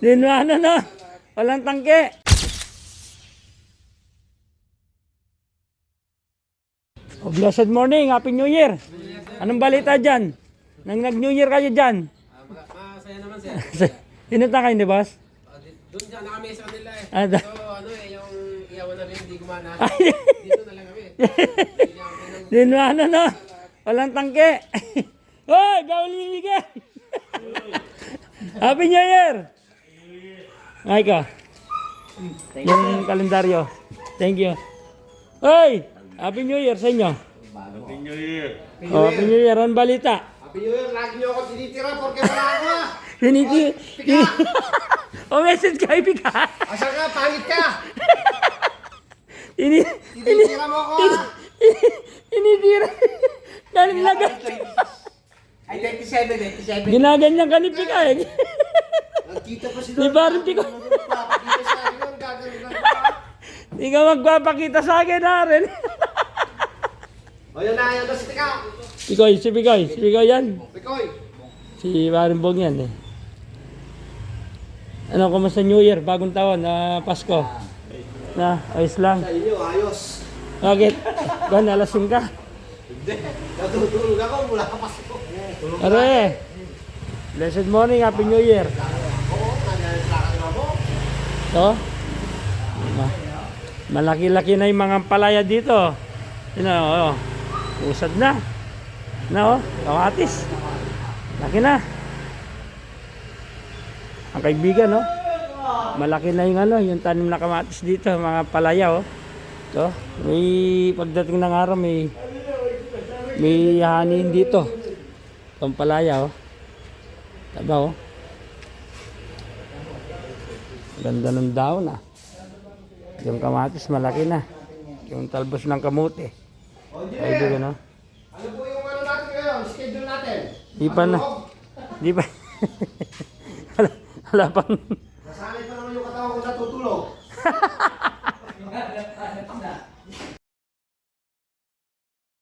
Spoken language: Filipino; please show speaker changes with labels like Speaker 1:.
Speaker 1: Dinuano no? Walang tangke. Oh, blessed morning, Happy New Year. Anong balita dyan? Nang nag-New Year kayo dyan?
Speaker 2: Masaya naman sir.
Speaker 1: Pinunta kayo ni boss?
Speaker 2: Doon dyan na kami sa kanila eh.
Speaker 1: Ah,
Speaker 2: So ano eh, yung iyawan namin hindi gumana. Dito na lang kami.
Speaker 1: Dinuano no? Walang tangke. Hoy, bawal bibigyan. Happy New Year! Ay ka. Yung kalendaryo. Thank you. Hoy! Happy New Year sa inyo.
Speaker 3: Happy New Year.
Speaker 1: Oh, Happy New Year. Ang balita.
Speaker 2: Happy New Year, lagi niyo ako tinitira porque wala ako ah.
Speaker 1: O message kay Pika.
Speaker 2: Asa ka, pangit ka.
Speaker 1: Tinitira
Speaker 2: Tinitira mo ako ah.
Speaker 1: Nalagay.
Speaker 2: Ay, 27.
Speaker 1: Ginaganyan ka ni Pika eh.
Speaker 2: Nagkita pa si
Speaker 1: Di ba rin Pika?
Speaker 2: Papakita sa akin yun, gagawin ka.
Speaker 1: Di ka magpapakita sa akin na rin.
Speaker 2: O yun na, yan na si Tika.
Speaker 1: Pikoy, si Pikoy yan.
Speaker 2: Pikoy.
Speaker 1: Si Marimbong yan eh. Ano, kumusta New Year? Bagong taon, Pasko. Na, ayos lang.
Speaker 2: Sa inyo, ayos.
Speaker 1: Bakit? Ba, nalasing ka?
Speaker 2: Hindi. Natutulog ako mula kapasok.
Speaker 1: Are, blessed morning, Happy New Year.
Speaker 2: Oo, nangyayari mo.
Speaker 1: So, malaki-laki na yung mga palaya dito. Yun na, oh. Usad na. Na, oh, kamatis. Laki na. Ang kaibigan, no? Malaki na yung ano, yung tanim na kamatis dito, mga palaya, oh. So, may pagdating ng araw, may hanin dito. Itong palaya, oh. Taba, oh. Ganda ng daon, ah. Yung kamatis, malaki na. Yung talbos ng kamote. Kaibigan, no?
Speaker 2: Ano po yung ano natin ngayon? Schedule natin?
Speaker 1: Di pa na. Di pa. Wala pang.
Speaker 2: Nasanay pa naman yung katawan ko natutulog.